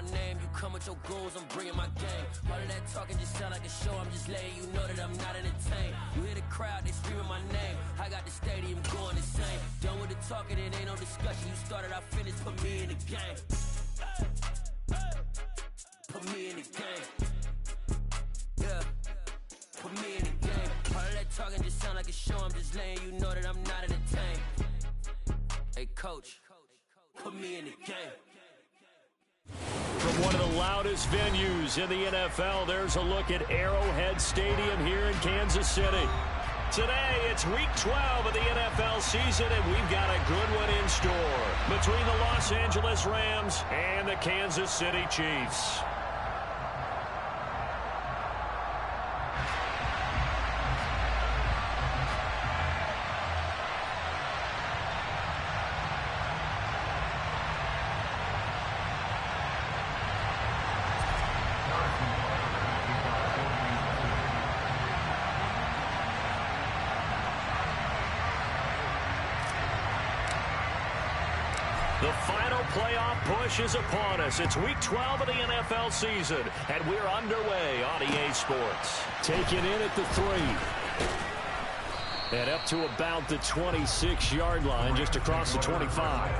my name. You come with your goons, I'm bringing my game. All of that talking just sound like a show. I'm just letting you know that I'm not entertained. You hear the crowd, they screaming my name. I got the stadium going insane. Done with the talking, it ain't no discussion. You started, I finished, put me in the game. Put me in the game. Yeah. Put me in the game. All of that talking just sound like a show. I'm just letting you know that I'm not entertained. Hey, coach, put me in the game. From one of the loudest venues in the NFL, there's a look at Arrowhead Stadium here in Kansas City. Today, it's Week 12 of the NFL season, and we've got a good one in store between the Los Angeles Rams and the Kansas City Chiefs. The final playoff push is upon us. It's Week 12 of the NFL season, and we're underway on EA Sports. Taken in at the 3. And up to about the 26-yard line, just across the 25.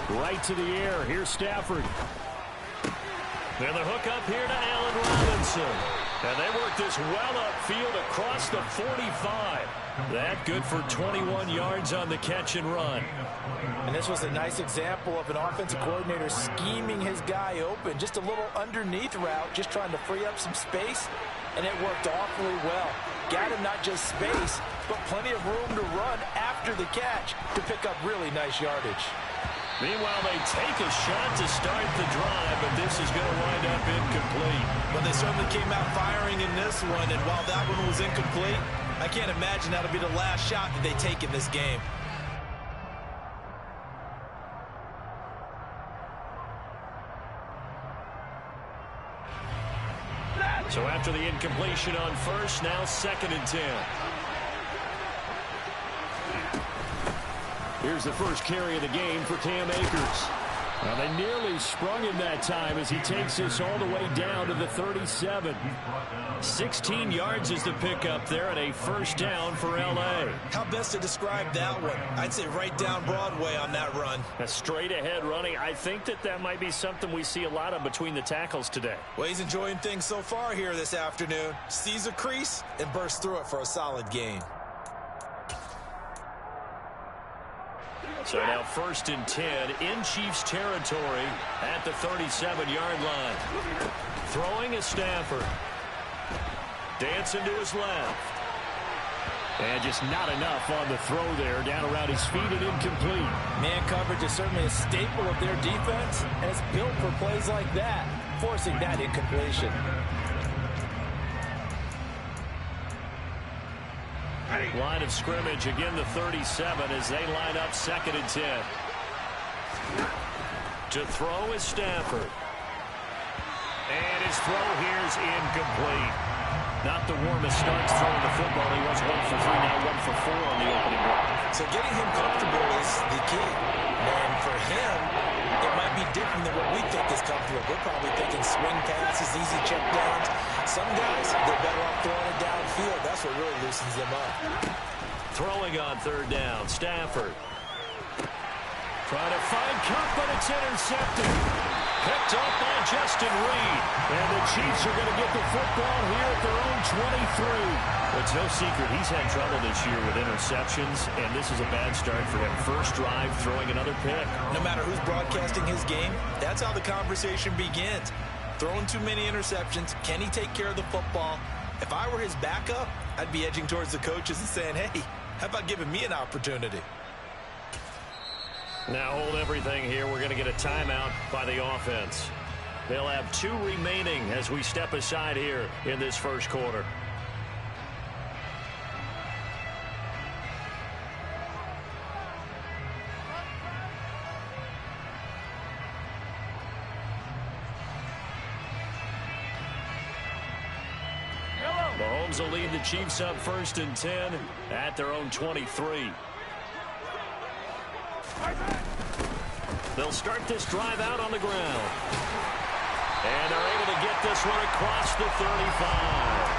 Right to the air. Here's Stafford. And the hook up here to Allen Robinson. And they work this well upfield across the 45. That good for 21 yards on the catch and run. And this was a nice example of an offensive coordinator scheming his guy open. Just a little underneath route, just trying to free up some space. And it worked awfully well. Got him not just space, but plenty of room to run after the catch to pick up really nice yardage. Meanwhile, they take a shot to start the drive, but this is going to wind up incomplete. Well, they certainly came out firing in this one, and while that one was incomplete, I can't imagine that'll be the last shot that they take in this game. So after the incompletion on first, now 2nd and 10. Here's the first carry of the game for Cam Akers. Well, they nearly sprung him that time as he takes this all the way down to the 37. 16 yards is the pickup there and a first down for L.A. How best to describe that one? I'd say right down Broadway on that run. A straight-ahead running. I think that might be something we see a lot of between the tackles today. Well, he's enjoying things so far here this afternoon. Sees a crease and bursts through it for a solid gain. So now 1st and 10 in Chiefs territory at the 37-yard line. Throwing is Stafford. Dancing to his left. And just not enough on the throw there. Down around his feet and incomplete. Man coverage is certainly a staple of their defense, and it's built for plays like that, forcing that incompletion. Line of scrimmage, again the 37 as they line up 2nd and 10. To throw is Stafford. And his throw here is incomplete. Not the warmest starts throwing the football. He was 1 for 3, now 1 for 4 on the opening drive. So getting him comfortable is the key. And for him, it might be different than what we think is comfortable. We're probably thinking swing passes, easy check downs. Some guys, they're better off throwing it downfield. That's what really loosens them up. Throwing on 3rd down, Stafford. Trying to find Kupp, but it's intercepted. Picked up by Justin Reed. And the Chiefs are going to get the football here at their own 23. It's no secret he's had trouble this year with interceptions, and this is a bad start for him. First drive, throwing another pick. No matter who's broadcasting his game, that's how the conversation begins. Throwing too many interceptions. Can he take care of the football? If I were his backup, I'd be edging towards the coaches and saying, hey, how about giving me an opportunity? Now hold everything here. We're going to get a timeout by the offense. They'll have 2 remaining as we step aside here in this first quarter. Rams will lead the Chiefs up 1st and 10 at their own 23. They'll start this drive out on the ground. And they're able to get this one across the 35.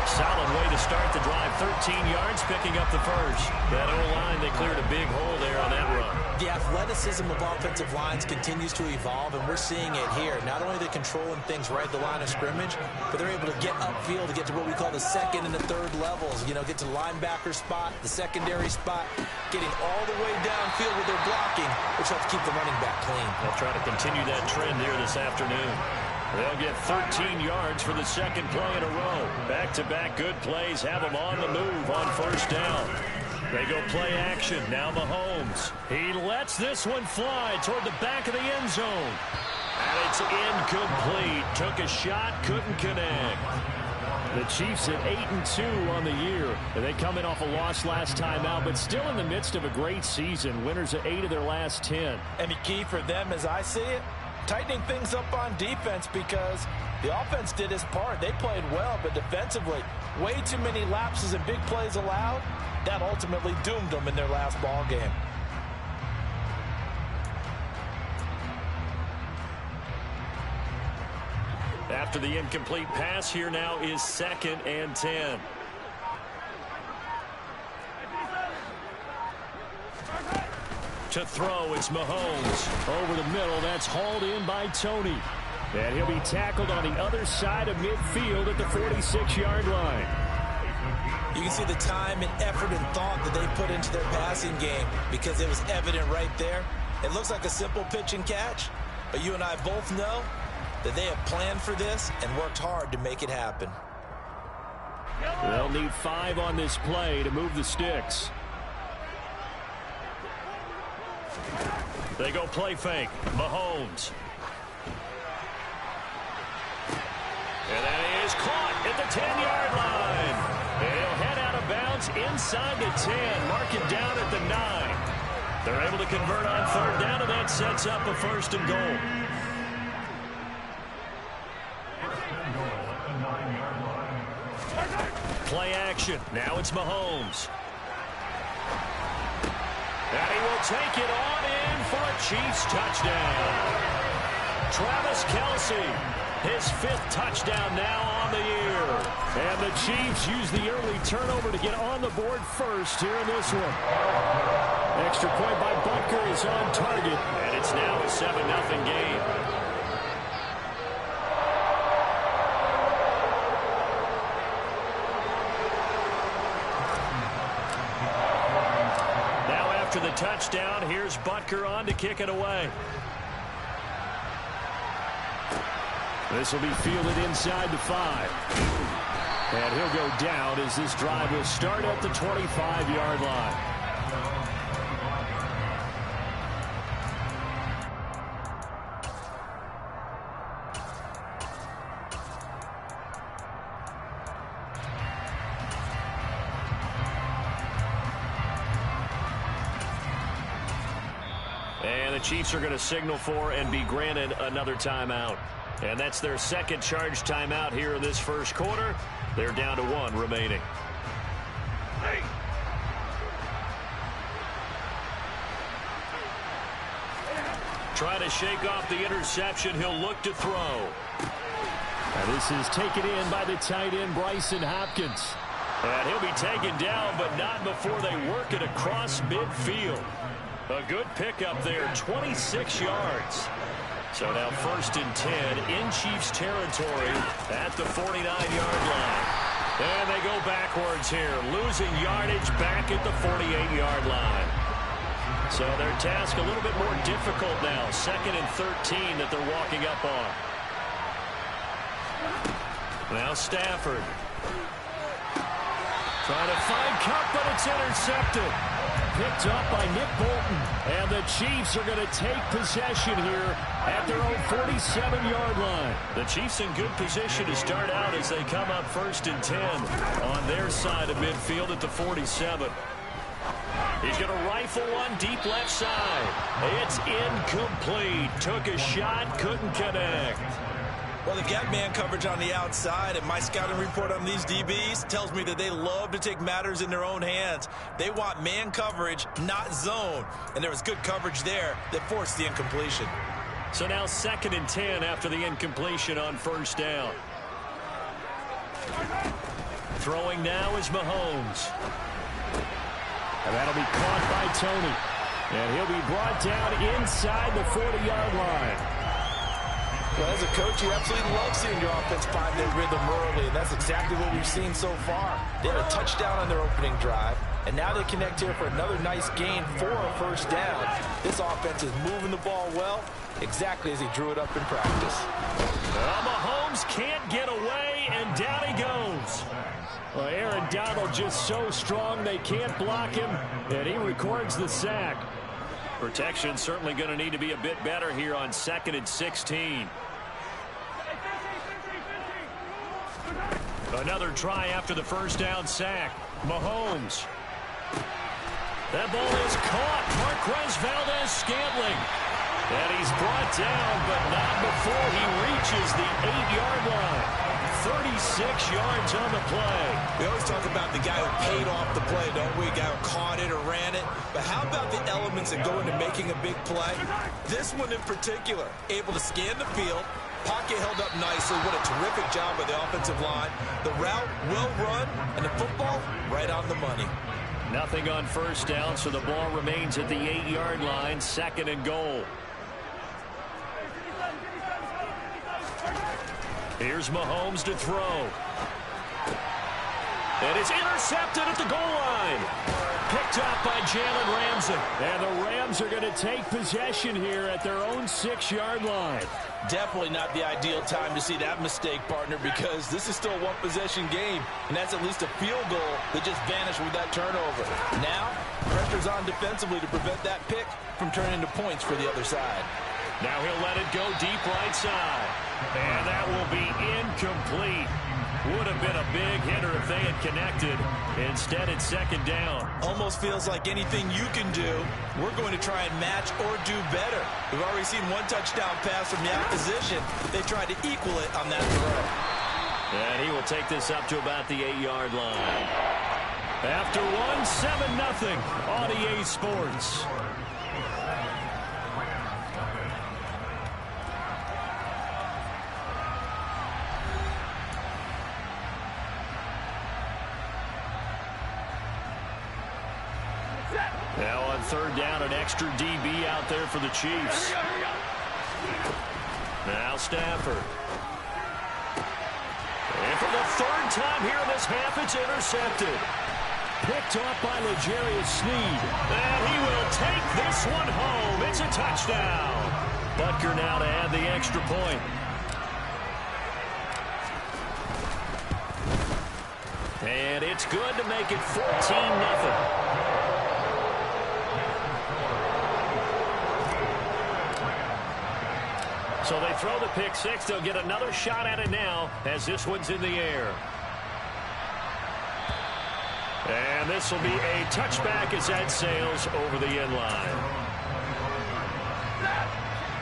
Solid way to start the drive. 13 yards, picking up the first. That O-line, they cleared a big hole there on that run. The athleticism of offensive lines continues to evolve, and we're seeing it here. Not only are they controlling things right at the line of scrimmage, but they're able to get upfield to get to what we call the second and the third levels. You know, get to the linebacker spot, the secondary spot, getting all the way downfield with their blocking, which helps keep the running back clean. They'll try to continue that trend here this afternoon. They'll get 13 yards for the second play in a row. Back-to-back good plays have them on the move on 1st down. They go play action. Now Mahomes. He lets this one fly toward the back of the end zone. And it's incomplete. Took a shot, couldn't connect. The Chiefs at 8-2 on the year. They come in off a loss last time out, but still in the midst of a great season. Winners of 8 of their last 10. And the key for them, as I see it, tightening things up on defense, because the offense did its part. They played well, but defensively, way too many lapses and big plays allowed. That ultimately doomed them in their last ball game. After the incomplete pass, here now is 2nd and 10. To throw, it's Mahomes. Over the middle, that's hauled in by Tony. And he'll be tackled on the other side of midfield at the 46-yard line. You can see the time and effort and thought that they put into their passing game, because it was evident right there. It looks like a simple pitch and catch, but you and I both know that they have planned for this and worked hard to make it happen. They'll need 5 on this play to move the sticks. They go play fake. Mahomes. And that is caught at the 10-yard line. And he'll head out of bounds inside the 10, marking down at the 9. They're able to convert on 3rd down, and that sets up a 1st and goal. Play action. Now it's Mahomes. And he will take it on in for a Chiefs touchdown. Travis Kelce, his 5th touchdown now on the year. And the Chiefs use the early turnover to get on the board first here in this one. Extra point by Butker is on target. And it's now a 7-0 game. After the touchdown, here's Butker on to kick it away. This will be fielded inside the 5. And he'll go down as this drive will start at the 25-yard line. And the Chiefs are going to signal for and be granted another timeout. And that's their 2nd charge timeout here in this 1st quarter. They're down to 1 remaining. Trying to shake off the interception. He'll look to throw. And this is taken in by the tight end, Bryson Hopkins. And he'll be taken down, but not before they work it across midfield. A good pickup there, 26 yards. So now 1st and 10 in Chiefs territory at the 49-yard line. And they go backwards here, losing yardage back at the 48-yard line. So their task a little bit more difficult now. 2nd and 13 that they're walking up on. Now Stafford. Trying to find Cup, but it's intercepted. Picked up by Nick Bolton. And the Chiefs are going to take possession here at their own 47-yard line. The Chiefs in good position to start out as they come up 1st and 10 on their side of midfield at the 47. He's going to rifle one deep left side. It's incomplete. Took a shot, couldn't connect. Well, they've got man coverage on the outside, and my scouting report on these DBs tells me that they love to take matters in their own hands. They want man coverage, not zone. And there was good coverage there that forced the incompletion. So now 2nd and 10 after the incompletion on 1st down. Throwing now is Mahomes. And that'll be caught by Tony. And he'll be brought down inside the 40-yard line. Well, as a coach, you absolutely love seeing your offense find their rhythm early, and that's exactly what we've seen so far. They had a touchdown on their opening drive, and now they connect here for another nice gain for a 1st down. This offense is moving the ball well, exactly as he drew it up in practice. Well, Mahomes can't get away, and down he goes. Well, Aaron Donald just so strong they can't block him, and he records the sack. Protection certainly going to need to be a bit better here on 2nd and 16. Another try after the 1st down sack. Mahomes. That ball is caught. Marquez Valdez-Scantling. And he's brought down, but not before he reaches the 8-yard line. 36 yards on the play. We always talk about the guy who paid off the play, don't we? The guy who caught it or ran it. But how about the elements that go into making a big play? This one in particular, able to scan the field, pocket held up nicely. What a terrific job by the offensive line. The route well run, and the football right on the money. Nothing on 1st down, so the ball remains at the 8-yard line, 2nd and goal. Here's Mahomes to throw. And it's intercepted at the goal line. Picked up by Jalen Ramsey. And the Rams are going to take possession here at their own 6-yard line. Definitely not the ideal time to see that mistake, partner, because this is still a one-possession game, and that's at least a field goal that just vanished with that turnover. Now, pressure's on defensively to prevent that pick from turning into points for the other side. Now he'll let it go deep right side. And that will be incomplete. Would have been a big hitter if they had connected. Instead, it's 2nd down. Almost feels like anything you can do, we're going to try and match or do better. We've already seen one touchdown pass from the opposition. They tried to equal it on that throw. And he will take this up to about the 8-yard line. After one, 7-0 on EA Sports. Now on 3rd down, an extra DB out there for the Chiefs. Now Stafford. And for the 3rd time here in this half, it's intercepted. Picked off by L'Jarius Sneed. And he will take this one home. It's a touchdown. Butker now to add the extra point. And it's good to make it 14-0. So they throw the pick six. They'll get another shot at it now as this one's in the air. And this will be a touchback as that sails over the end line.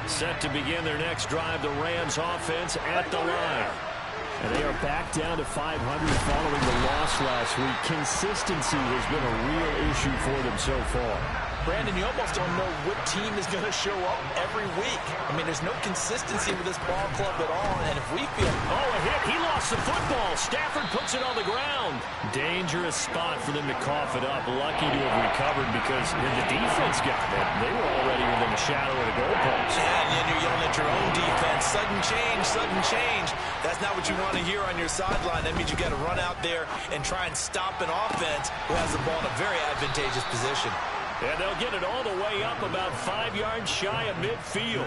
Set to begin their next drive, the Rams offense at the line. And they are back down to 500 following the loss last week. Consistency has been a real issue for them so far. Brandon, you almost don't know what team is going to show up every week. I mean, there's no consistency with this ball club at all, and if we feel... Oh, a hit. He lost the football. Stafford puts it on the ground. Dangerous spot for them to cough it up. Lucky to have recovered because the defense got it. They were already within the shadow of the goalpost. Yeah, and then you're yelling at your own defense. Sudden change, sudden change. That's not what you want to hear on your sideline. That means you got to run out there and try and stop an offense who has the ball in a very advantageous position. And they'll get it all the way up about 5 yards shy of midfield.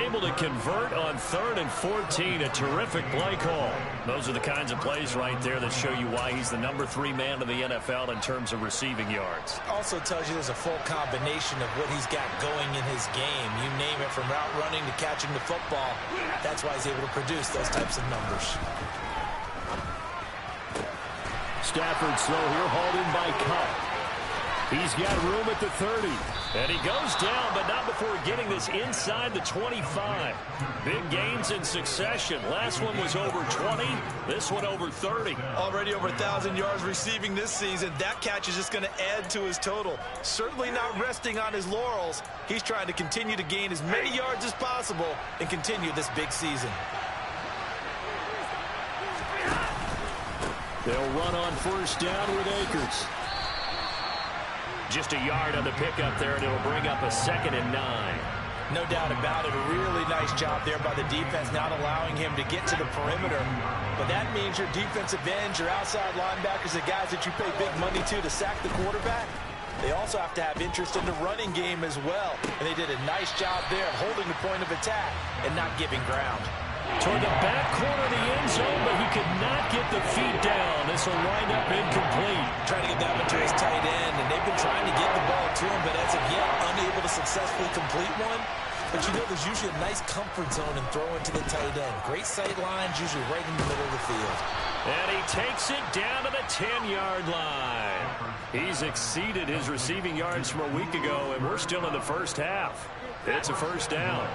Able to convert on 3rd and 14. A terrific play call. Those are the kinds of plays right there that show you why he's the #3 man in the NFL in terms of receiving yards. Also tells you there's a full combination of what he's got going in his game. You name it, from route running to catching the football. That's why he's able to produce those types of numbers. Stafford slow here, hauled in by Cup. He's got room at the 30. And he goes down, but not before getting this inside the 25. Big gains in succession. Last one was over 20. This one over 30. Already over 1,000 yards receiving this season. That catch is just going to add to his total. Certainly not resting on his laurels. He's trying to continue to gain as many yards as possible and continue this big season. They'll run on first down with Akers. Just a yard on the pickup there, and it'll bring up a 2nd and 9. No doubt about it. A really nice job there by the defense, not allowing him to get to the perimeter. But that means your defensive ends, your outside linebackers, the guys that you pay big money to sack the quarterback, they also have to have interest in the running game as well. And they did a nice job there of holding the point of attack and not giving ground. Toward the back corner of the end zone, but he could not get the feet down. This will wind up incomplete. Trying to get that one to his tight end, and they've been trying to get the ball to him, but as of yet, unable to successfully complete one. But you know there's usually a nice comfort zone in throwing to the tight end. Great sight lines, usually right in the middle of the field. And he takes it down to the 10-yard line. He's exceeded his receiving yards from a week ago, and we're still in the first half. It's a first down.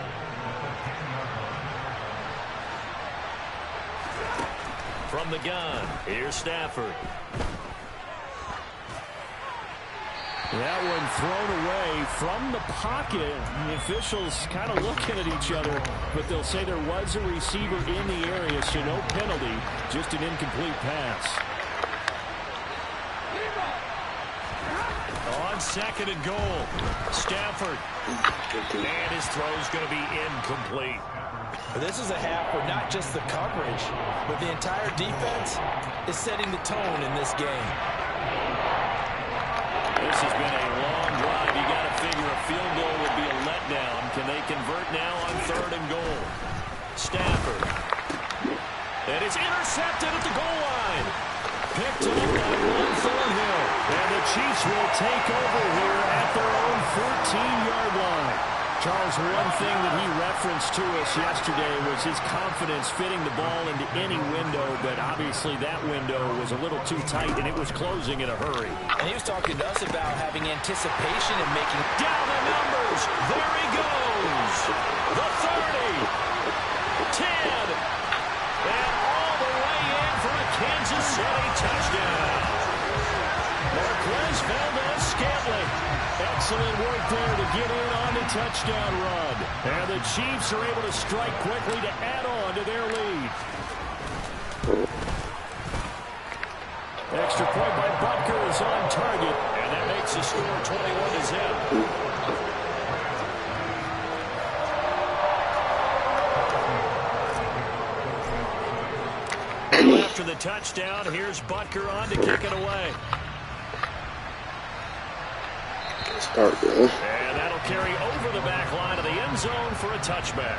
From the gun, here's Stafford. That one thrown away from the pocket. The officials kind of looking at each other, but they'll say there was a receiver in the area, so no penalty, just an incomplete pass. On 2nd and goal, Stafford. And his throw's going to be incomplete. This is a half where not just the coverage, but the entire defense is setting the tone in this game. This has been a long drive. You got to figure a field goal would be a letdown. Can they convert now on 3rd and goal? Stafford. And it's intercepted at the goal line. Picked up by Will Thornhill. And the Chiefs will take over here at their own 14-yard line. Charles, one thing that he referenced to us yesterday was his confidence fitting the ball into any window, but obviously that window was a little too tight, and it was closing in a hurry. And he was talking to us about having anticipation and making... Down the numbers. There he goes. The 30. 10. And all the way in for a Kansas City touchdown. Marquez Valdez-Scantling. Excellent work there to get in on the touchdown run. And the Chiefs are able to strike quickly to add on to their lead. Extra point by Butker is on target, and that makes the score 21-0. After the touchdown, here's Butker on to kick it away. And that'll carry over the back line of the end zone for a touchback.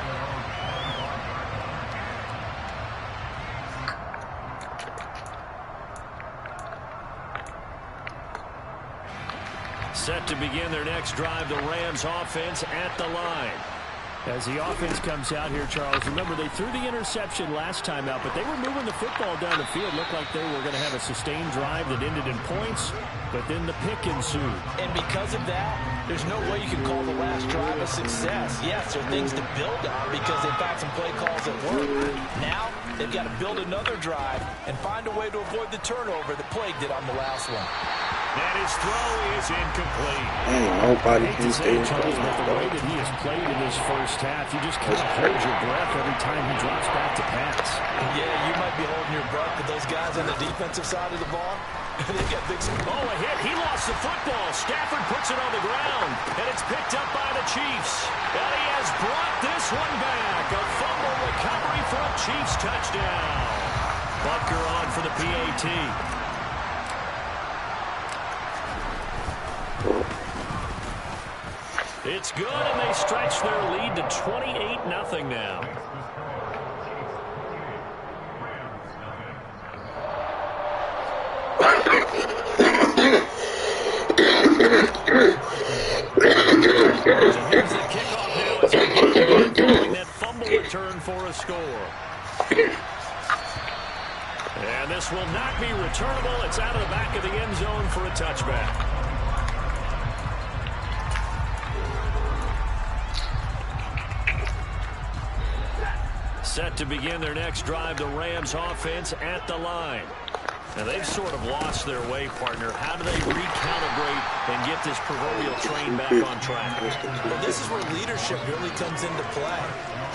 Set to begin their next drive, the Rams offense at the line. As the offense comes out here, Charles, remember they threw the interception last time out, but they were moving the football down the field. Looked like they were going to have a sustained drive that ended in points, but then the pick ensued. And because of that, there's no way you can call the last drive a success. Yes, there are things to build on because they found some play calls that work. Now, they've got to build another drive and find a way to avoid the turnover that plagued it on the last one. And his throw is incomplete. Nobody can stay in Charles, but the way that he has played in this first half, you just can't hold your breath every time he drops back to pass. Yeah, you might be holding your breath, but those guys on the defensive side of the ball, they got big... Oh, a hit. He lost the football. Stafford puts it on the ground, and it's picked up by the Chiefs. And he has brought this one back. A fumble recovery for a Chiefs touchdown. Butker on for the PAT. It's good, and they stretch their lead to 28-0 now. So here's the kickoff now as they get following that fumble return for a score. And this will not be returnable. It's out of the back of the end zone for a touchback. Set to begin their next drive, the Rams offense at the line. Now, they've sort of lost their way, partner. How do they recalibrate and get this proverbial train back on track? Well, this is where leadership really comes into play.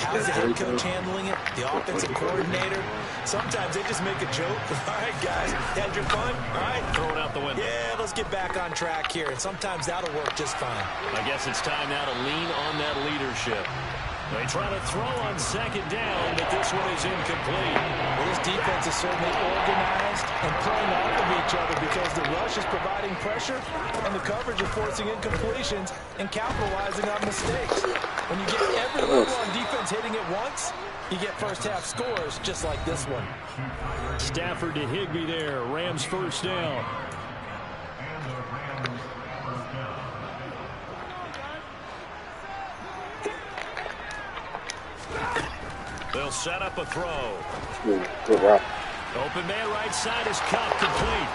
How's the head coach handling it? The offensive coordinator? Sometimes they just make a joke. All right, guys, had your fun? All right. Throw it out the window. Yeah, let's get back on track here. And sometimes that'll work just fine. I guess it's time now to lean on that leadership. They try to throw on second down, but this one is incomplete. Well, this defense is certainly organized and playing off of each other because the rush is providing pressure and the coverage is forcing incompletions and capitalizing on mistakes. When you get every level on defense hitting it once, you get first-half scores just like this one. Stafford to Higbee there. Rams first down. They'll set up a throw. Good route. Open man right side is Cup, complete.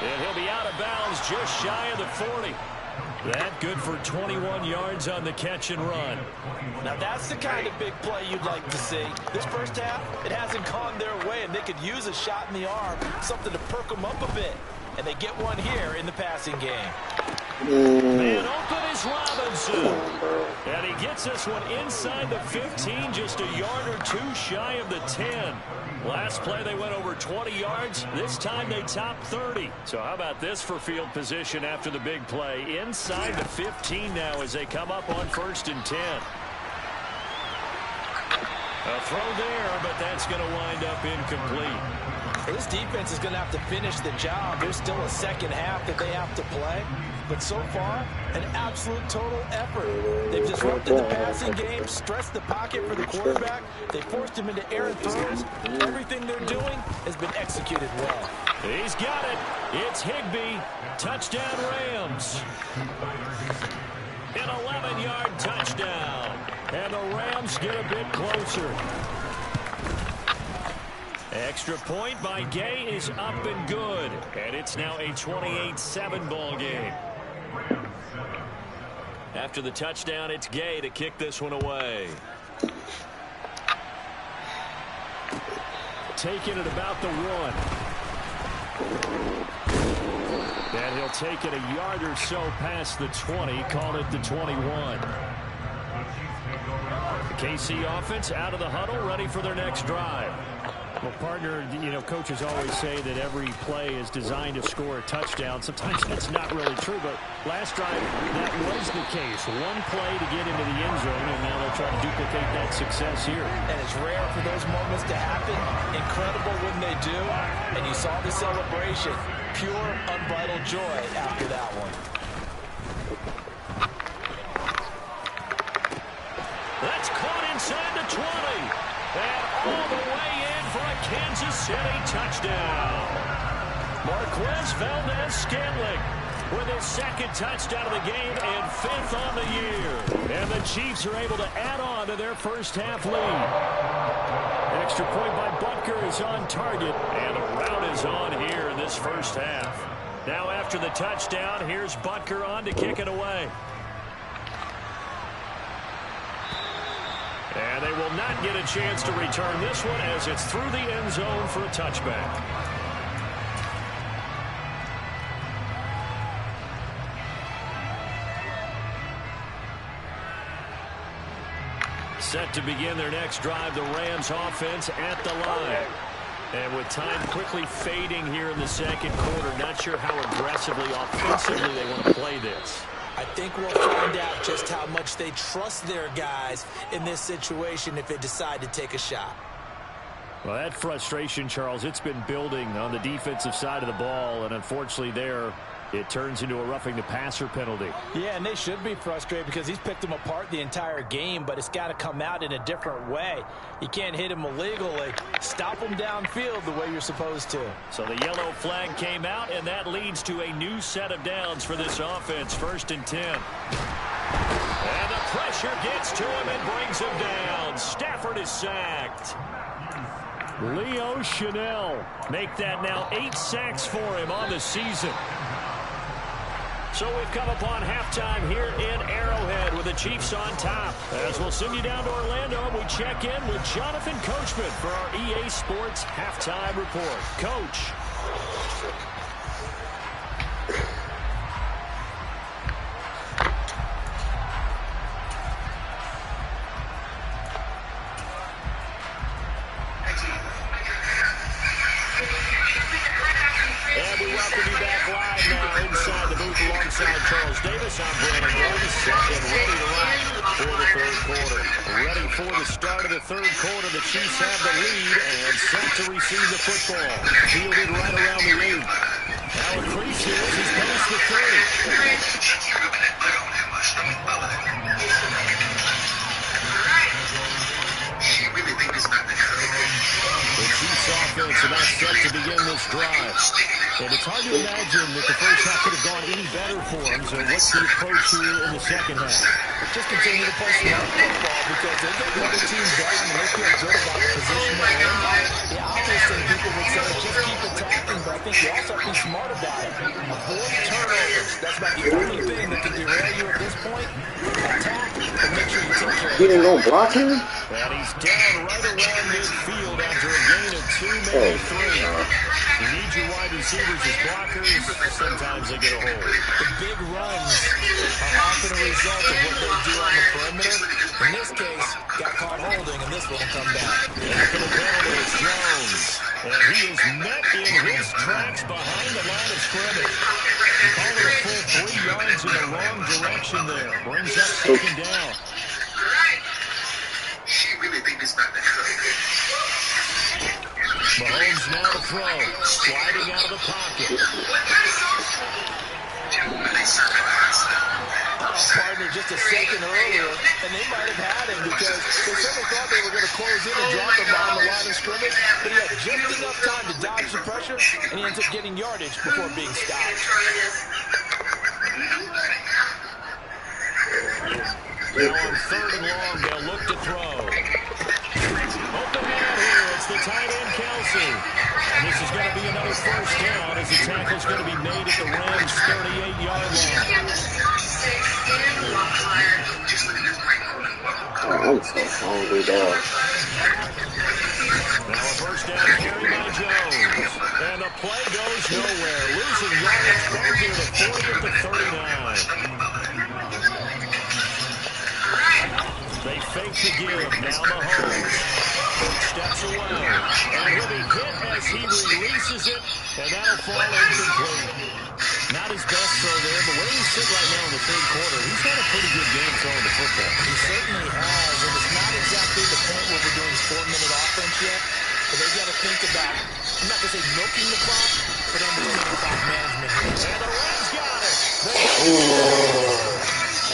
And he'll be out of bounds just shy of the 40. That good for 21 yards on the catch and run. Now that's the kind of big play you'd like to see. This first half, it hasn't gone their way, and they could use a shot in the arm, something to perk them up a bit. And they get one here in the passing game. Man open is Robinson. And he gets this one inside the 15, just a yard or two shy of the 10. Last play they went over 20 yards. This time they topped 30. So how about this for field position after the big play? Inside the 15 now as they come up on 1st and 10. A throw there, but that's going to wind up incomplete. This defense is going to have to finish the job. There's still a second half that they have to play. But so far, an absolute total effort. They've disrupted the passing game, stressed the pocket for the quarterback. They forced him into errant throws. Everything they're doing has been executed well. He's got it. It's Higbee. Touchdown Rams. An 11-yard touchdown. And the Rams get a bit closer. Extra point by Gay is up and good. And it's now a 28-7 ball game. After the touchdown, it's Gay to kick this one away. Taking it about the 1. And he'll take it a yard or so past the 20. Call it the 21. The KC offense out of the huddle, ready for their next drive. Well, partner, you know, coaches always say that every play is designed to score a touchdown. Sometimes that's not really true, but last drive, that was the case. One play to get into the end zone, and now they'll try to duplicate that success here. And it's rare for those moments to happen. Incredible when they do. And you saw the celebration. Pure, unbridled joy after that one. That's caught inside the 20. And all the way in for a Kansas City touchdown. Marquez Valdez-Scantling with his second touchdown of the game and 5th on the year. And the Chiefs are able to add on to their first half lead. Extra point by Butker is on target. And a rout is on here in this first half. Now after the touchdown, here's Butker on to kick it away. And they will not get a chance to return this one as it's through the end zone for a touchback. Set to begin their next drive, the Rams offense at the line. And with time quickly fading here in the second quarter, not sure how aggressively, offensively they want to play this. I think we'll find out just how much they trust their guys in this situation if they decide to take a shot. Well, that frustration, Charles, it's been building on the defensive side of the ball, and unfortunately there, it turns into a roughing the passer penalty. Yeah, and they should be frustrated because he's picked them apart the entire game, but it's got to come out in a different way. You can't hit him illegally. Stop him downfield the way you're supposed to. So the yellow flag came out, and that leads to a new set of downs for this offense. 1st and 10. And the pressure gets to him and brings him down. Stafford is sacked. Leo Chanel make that now 8 sacks for him on the season. So we've come upon halftime here in Arrowhead with the Chiefs on top. As we'll send you down to Orlando, we check in with Jonathan Coachman for our EA Sports Halftime Report. Coach. And we welcome you back live now inside the booth alongside Charles Davis. I'm Brandon Davis, set and ready to rock for the third quarter. Ready for the start of the third quarter. The Chiefs have the lead and set to receive the football. Fielded right around the 8. Now a crease here as he's past the 30. The Chiefs offense about set to begin this drive. And it's hard to imagine that the first half could have gone any better for them. So what's the approach here in the second half? Just continue to play smart football because they're getting other teams down and they feel good about the position they're in. The obvious thing people would say is just keep attacking, but I think you also have to be smart about it. Avoid turnovers. That's about the only thing that can derail you at this point. Attack, but make sure you take care of it. He didn't go block him? And he's down right around midfield after a gain of 2, maybe 3. You need your wide receivers as blockers. Sometimes they get a hold. The big runs are often a result of what they do on the perimeter. In this case, got caught holding, and this one will come back. After the penalty, it's Jones. And he is met in his tracks behind the line of scrimmage. He called it a full 3 yards in the wrong direction there. Brings up second down. Mahomes now to throw. Sliding out of the pocket. Partner just a second earlier, and they might have had him because they certainly thought they were going to close in and drop him behind the line of scrimmage, but he had just enough time to dodge the pressure, and he ends up getting yardage before being stopped. Now on 3rd and long, they'll look to throw. Open man here, it's the tight end, Kelsey. And this is going to be another first down as the tackle's going to be made at the Rams' 38-yard line. Oh, I'm so hungry, dog. Now a first down carry by Jones. And the play goes nowhere. Losing yards back near the 40 at the 39. They fake the give. Now Mahomes steps away. And he'll be hit as he releases it. And that'll fall incomplete. Not his best throw there, but where he's sitting right now in the third quarter, he's had a pretty good game throwing the football. He certainly has, and it's not exactly the point where we're doing 4-minute offense yet, but they've got to think about, I'm not going to say milking the clock, but understanding clock management here. And the Rams got it.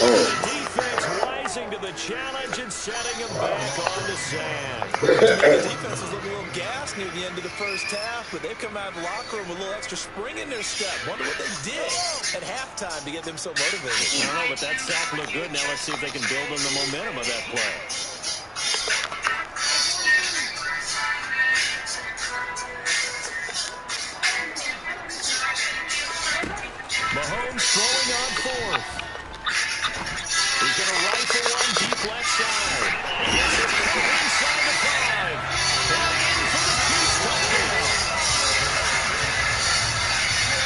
The defense rising to the challenge and setting him back on the sand. The defense was looking a little gas near the end of the first half, but they've come out of the locker room with a little extra spring in their step. Wonder what they did at halftime to get them so motivated. I don't know, but that sack looked good. Now let's see if they can build on the momentum of that play. Mahomes throwing on 4th. He's going to rifle one deep left side. This is inside the 5. And in for the Chiefs touchdown.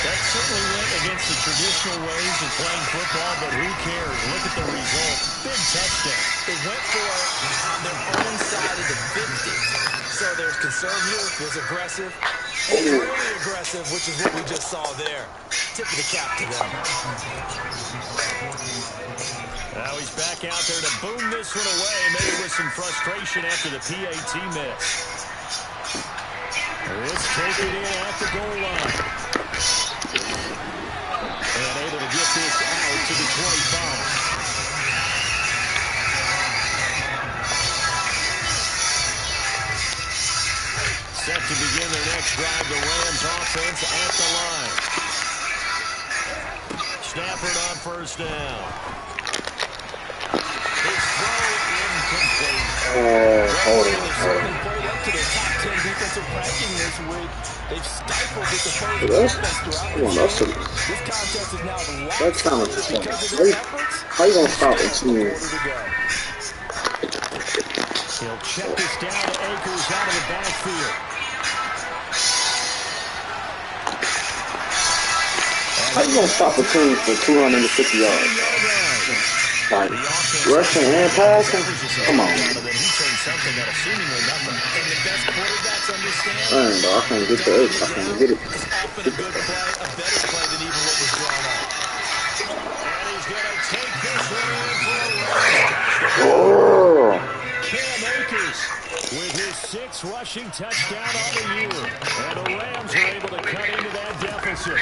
That certainly went against the traditional ways of playing football, but who cares? Look at the result. Big touchdown. They went for it on their own side of the 50. So there's conservative, there's aggressive, and really aggressive, which is what we just saw there. Tip of the cap to them. Now he's back out there to boom this one away, maybe with some frustration after the PAT miss. Let's take it in at the goal line. And able to get this out to the 25. Set to begin their next drive, the Rams offense at the line. Stafford on first down. His throw incomplete. Certainly played up to their top 10 defensive ranking this week. They've stifled this opposing That's, offense throughout come the on, that's game. This contest is now that locked kind of just like because of their sleep. efforts. How you gonna stop a Still a team? quarter to go. He'll check this down to Akers out of the backfield. How you gonna stop a team for 250 yards? Like, rushing and passing? Come on. And the best quarterbacks understand. Man, bro, I can't get to it. I can't get it. It's often a good play, a better play than even what was drawn up. And he's going to take this one in for a Rams. Oh. Cam Akers with his 6th rushing touchdown on the year. And the Rams are able to cut into that deficit.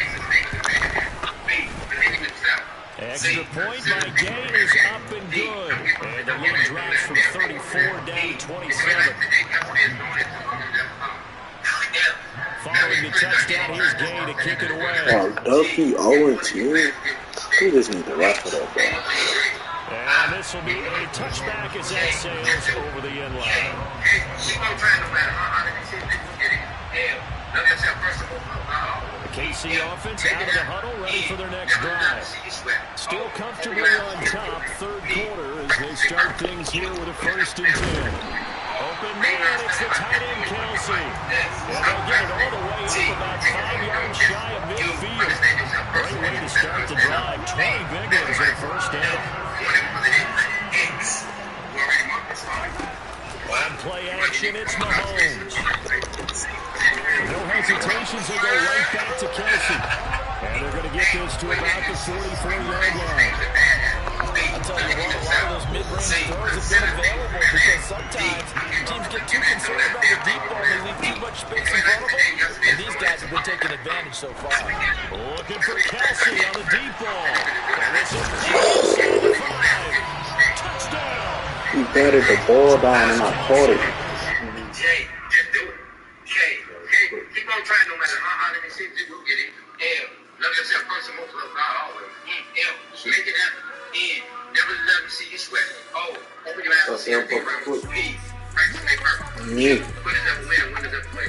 Extra point by Gain is up and good. And the lead drops from 34 down to 27. Following the touchdown, here's Gain to kick it away. Duffy 0-10. We just need to wrap it up, bro. And this will be a touchback as that sails over the end line. The KC offense out of the huddle, ready for their next drive. Still comfortably on top, 3rd quarter, as they start things here with a 1st and 10. Open man, it's the tight end, Kelsey. And they'll get it all the way up about 5 yards shy of midfield. Great way to start the drive. 20 big ones in the 1st down. On play action, it's Mahomes. No hesitations, they go right back to Kelsey. And they're going to get this to about the 44-yard line. I'll tell you what, a lot of those mid-range throws have been available because sometimes teams get too concerned about the deep ball. They leave too much space in front of them, and these guys have been taking advantage so far. Looking for Kelsey on the deep ball. And it's a 5. Touchdown. He batted the ball down and I caught it. Jay, just do it. Jay, keep on trying no matter how hard it is. You will get it. Love yourself first and most love God always. Make it happen. Never let them see you sweat. Oh, open your eyes and see everything right with peace. Practice make perfect. Winners never win, winners never play.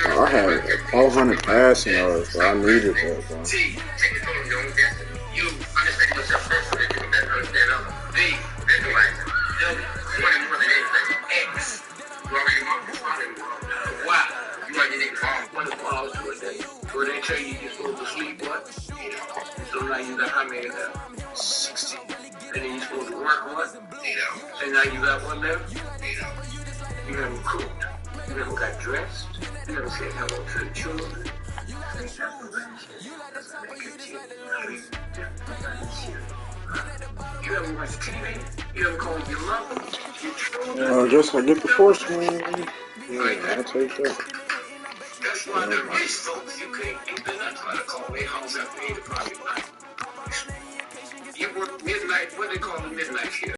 I had 400 passing yards, so I needed that, bro. T, take control of your own destiny. You understand yourself first so that you can better understand others. V, visualize it. W, money more than anything. X, you already marked this money. Y, you already need to fall. 1 falls to a day. So they tell you you're supposed to sleep, what? So now you got how many now? 60. And then you're supposed to work, what? And now you got one left? You haven't cooked. You never got dressed. You never said hello to the children. You haven't watched TV. You haven't called your mother, your children. Just I get the force one. Yeah, I'll take that. That's why the rich folks, you can't do that. That's why they call their house after 8 o'clock at night. You work midnight, what they call the midnight shift.